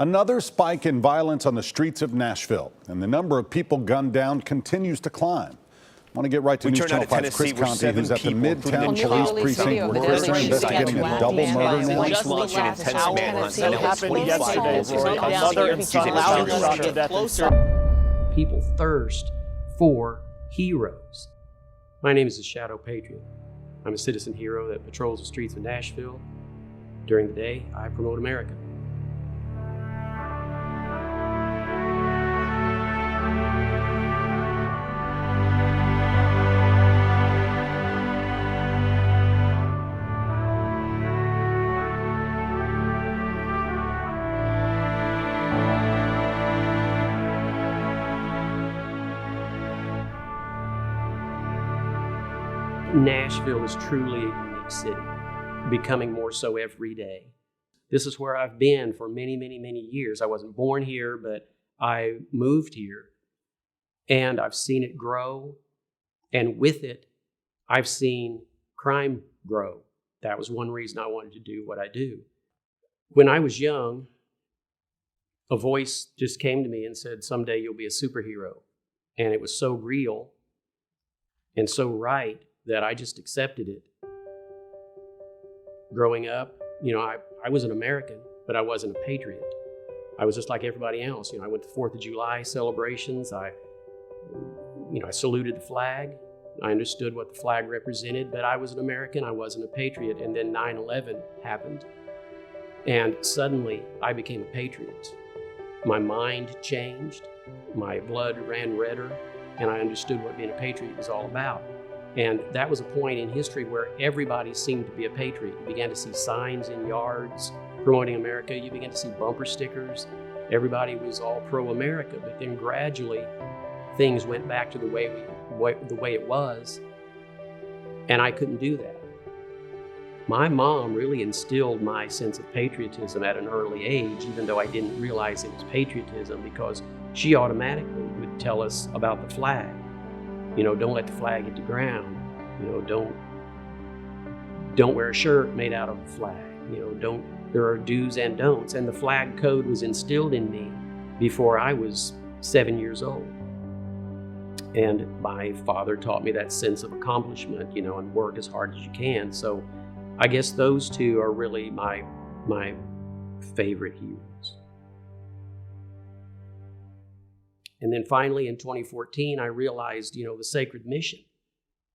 Another spike in violence on the streets of Nashville, and the number of people gunned down continues to climb. I want to get right to News Channel 5's Chris Conte, who's at the Midtown Police Precinct, where Chris is investigating a double murder now. Police launched an intense manhunt. It happened yesterday, Roy. A mother and son shot to death. People thirst for heroes. My name is the Shadow Patriot. I'm a citizen hero that patrols the streets of Nashville. During the day, I promote America. Nashville is truly a unique city, becoming more so every day. This is where I've been for many, many, many years. I wasn't born here, but I moved here, and I've seen it grow, and with it, I've seen crime grow. That was one reason I wanted to do what I do. When I was young, a voice just came to me and said, "Someday you'll be a superhero." And it was so real and so right that I just accepted it. Growing up, I was an American, but I wasn't a patriot. I was just like everybody else. I went to 4th of July celebrations. I saluted the flag. I understood what the flag represented, but I was an American. I wasn't a patriot. And then 9/11 happened. And suddenly I became a patriot. My mind changed. My blood ran redder, and I understood what being a patriot was all about. And that was a point in history where everybody seemed to be a patriot. You began to see signs in yards promoting America. You began to see bumper stickers. Everybody was all pro-America. But then gradually, things went back to the way it was, and I couldn't do that. My mom really instilled my sense of patriotism at an early age, even though I didn't realize it was patriotism, because she automatically would tell us about the flag. Don't let the flag hit the ground. Don't wear a shirt made out of a flag. There are do's and don'ts. And the flag code was instilled in me before I was 7 years old. And my father taught me that sense of accomplishment, and work as hard as you can. So I guess those two are really my favorite heroes. And then finally in 2014, I realized, the sacred mission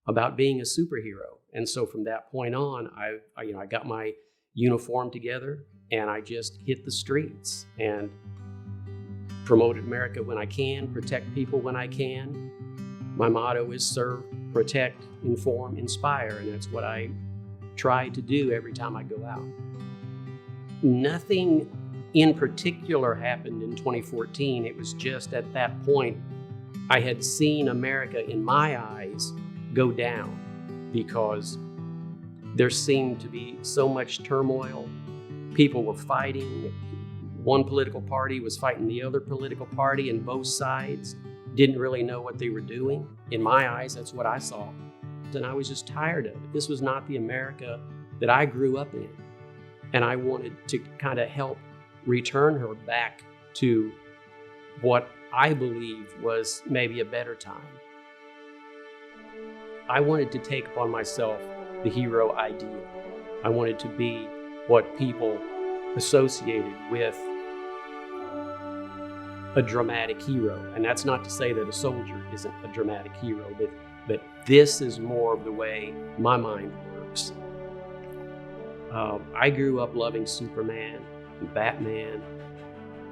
about being a superhero. And so from that point on, I got my uniform together and I just hit the streets and promoted America when I can, protect people when I can. My motto is serve, protect, inform, inspire. And that's what I try to do every time I go out. Nothing in particular happened in 2014. It was just at that point I had seen America in my eyes go down because there seemed to be so much turmoil. People were fighting. One political party was fighting the other political party, and both sides didn't really know what they were doing. In my eyes, that's what I saw. And I was just tired of it. This was not the America that I grew up in. And I wanted to kind of help return her back to what I believe was maybe a better time. I wanted to take upon myself the hero ideal. I wanted to be what people associated with a dramatic hero. And that's not to say that a soldier isn't a dramatic hero, but this is more of the way my mind works. I grew up loving Superman and Batman.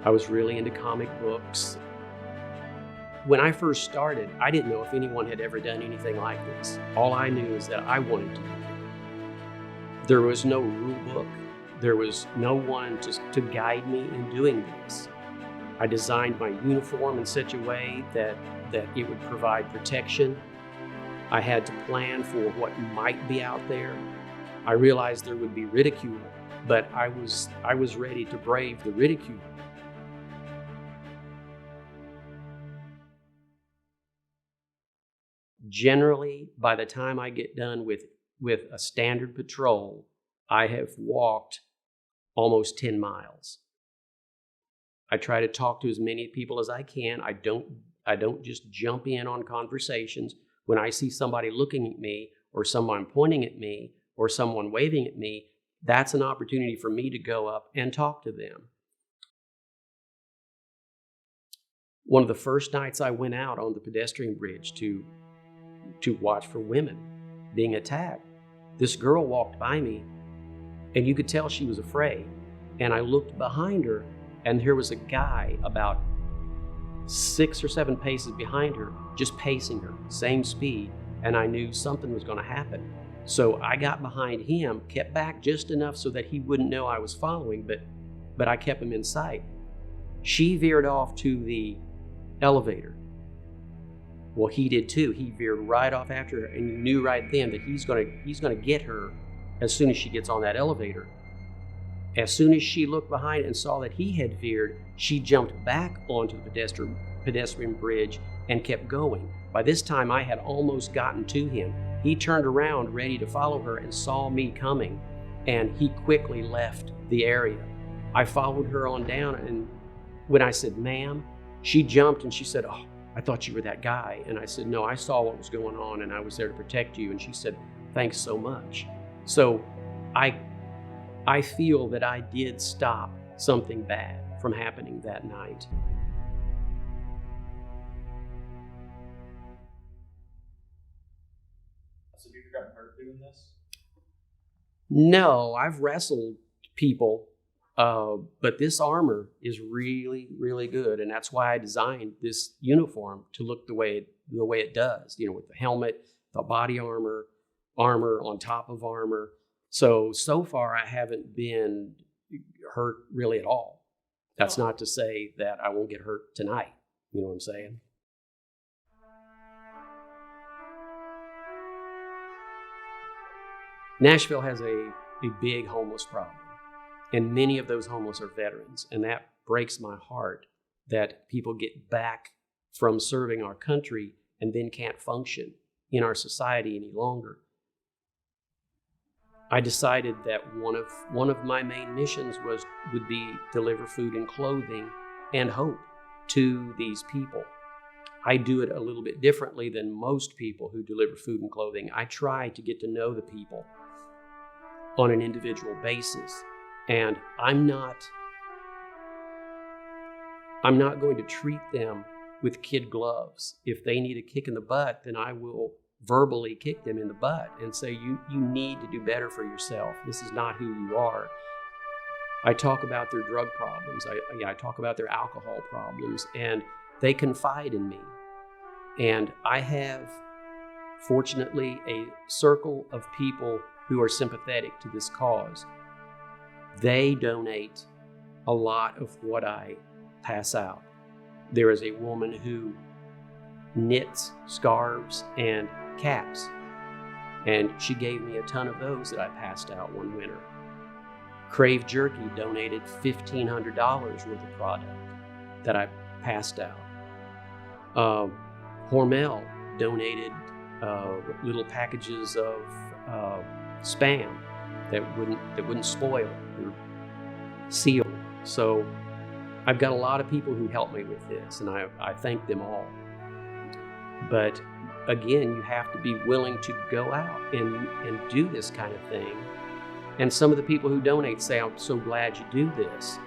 I was really into comic books. When I first started, I didn't know if anyone had ever done anything like this. All I knew is that I wanted to do it. There was no rule book. There was no one to guide me in doing this. I designed my uniform in such a way that it would provide protection. I had to plan for what might be out there. I realized there would be ridicule, but I was ready to brave the ridicule. Generally, by the time I get done with a standard patrol, I have walked almost 10 miles. I try to talk to as many people as I can. I don't just jump in on conversations. When I see somebody looking at me or someone pointing at me or someone waving at me, that's an opportunity for me to go up and talk to them. One of the first nights I went out on the pedestrian bridge to watch for women being attacked, this girl walked by me and you could tell she was afraid. And I looked behind her and there was a guy about 6 or 7 paces behind her, just pacing her, same speed, and I knew something was going to happen. So I got behind him, kept back just enough so that he wouldn't know I was following, but I kept him in sight. She veered off to the elevator. Well, he did too. He veered right off after her, and you knew right then that he's gonna get her as soon as she gets on that elevator. As soon as she looked behind and saw that he had veered, she jumped back onto the pedestrian bridge and kept going. By this time, I had almost gotten to him. He turned around ready to follow her and saw me coming, and he quickly left the area. I followed her on down, and when I said, "Ma'am," she jumped and she said, "Oh, I thought you were that guy." And I said, "No, I saw what was going on and I was there to protect you." And she said, "Thanks so much." So I feel that I did stop something bad from happening that night. So have you ever gotten hurt doing this? No, I've wrestled people, but this armor is really, really good, and that's why I designed this uniform to look the way it does. You know, with the helmet, the body armor on top of armor. So far, I haven't been hurt really at all. That's not to say that I won't get hurt tonight. You know what I'm saying? Nashville has a big homeless problem, and many of those homeless are veterans, and that breaks my heart that people get back from serving our country and then can't function in our society any longer. I decided that one of my main missions would be deliver food and clothing and hope to these people. I do it a little bit differently than most people who deliver food and clothing. I try to get to know the people on an individual basis, and I'm not going to treat them with kid gloves. If they need a kick in the butt, then I will verbally kick them in the butt and say, you need to do better for yourself. This is not who you are. I talk about their drug problems. I talk about their alcohol problems, and they confide in me. And I have, fortunately, a circle of people who are sympathetic to this cause. They donate a lot of what I pass out. There is a woman who knits scarves and caps, and she gave me a ton of those that I passed out one winter. Crave Jerky donated $1,500 worth of product that I passed out. Hormel donated little packages of Spam that wouldn't spoil. They were sealed. So I've got a lot of people who help me with this, and I thank them all. But again, you have to be willing to go out and do this kind of thing. And some of the people who donate say, "I'm so glad you do this.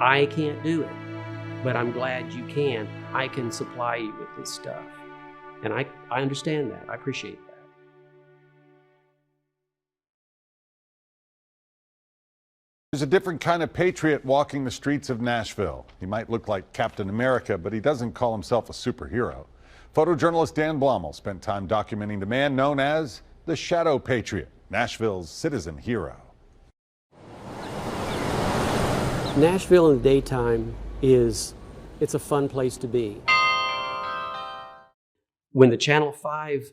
I can't do it, but I'm glad you can. I can supply you with this stuff." And I understand that. I appreciate that. There's a different kind of patriot walking the streets of Nashville. He might look like Captain America, but he doesn't call himself a superhero. Photojournalist Dan Blommel spent time documenting the man known as the Shadow Patriot, Nashville's citizen hero. Nashville in the daytime it's a fun place to be. When the Channel 5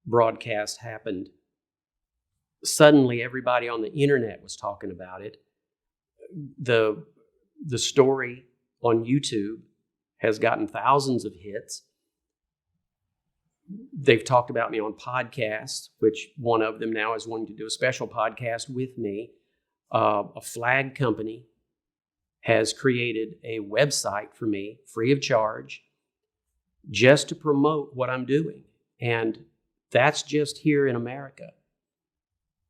broadcast happened, suddenly everybody on the internet was talking about it. The story on YouTube has gotten thousands of hits. They've talked about me on podcasts, which one of them now is wanting to do a special podcast with me. A flag company has created a website for me, free of charge, just to promote what I'm doing. And that's just here in America.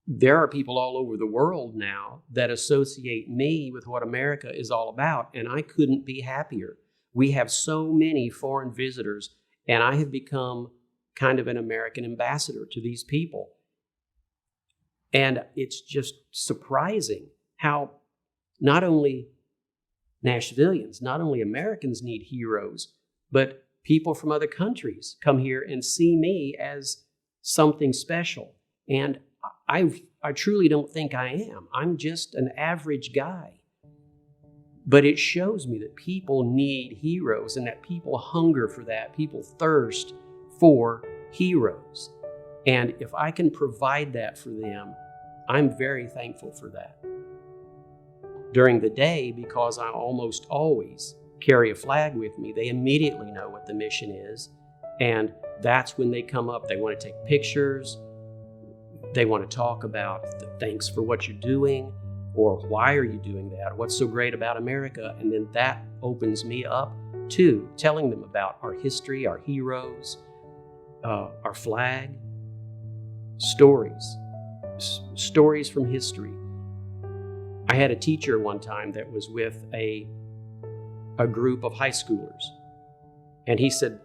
There are people all over the world now that associate me with what America is all about, and I couldn't be happier. We have so many foreign visitors, and I have become kind of an American ambassador to these people. And it's just surprising how not only Nashvillians, not only Americans need heroes, but people from other countries come here and see me as something special. And I truly don't think I am. I'm just an average guy. But it shows me that people need heroes and that people hunger for that. People thirst for heroes. And if I can provide that for them, I'm very thankful for that. During the day, because I almost always carry a flag with me, they immediately know what the mission is. And that's when they come up. They want to take pictures. They want to talk about the thanks for what you're doing, or why are you doing that? What's so great about America? And then that opens me up to telling them about our history, our heroes, our flag, stories from history. I had a teacher one time that was with a group of high schoolers, and he said,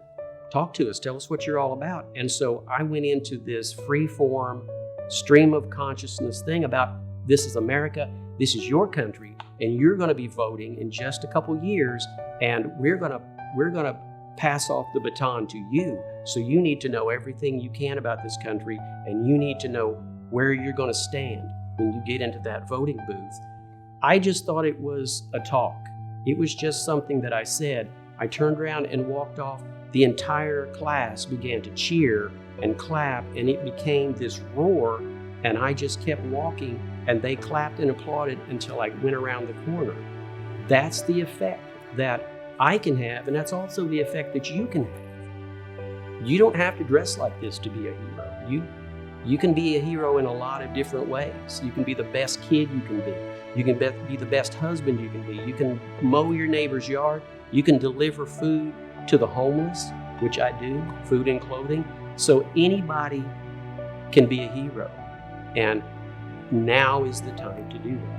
talk to us, tell us what you're all about. And so I went into this free-form stream of consciousness thing about, this is America, this is your country, and you're going to be voting in just a couple years, and we're going to pass off the baton to you. So you need to know everything you can about this country, and you need to know where you're going to stand when you get into that voting booth. I just thought it was a talk. It was just something that I said. I turned around and walked off. The entire class began to cheer and clap, and it became this roar, and I just kept walking, and they clapped and applauded until I went around the corner. That's the effect that I can have, and that's also the effect that you can have. You don't have to dress like this to be a hero. You can be a hero in a lot of different ways. You can be the best kid you can be. You can be the best husband you can be. You can mow your neighbor's yard. You can deliver food to the homeless, which I do, food and clothing. So anybody can be a hero. And now is the time to do that.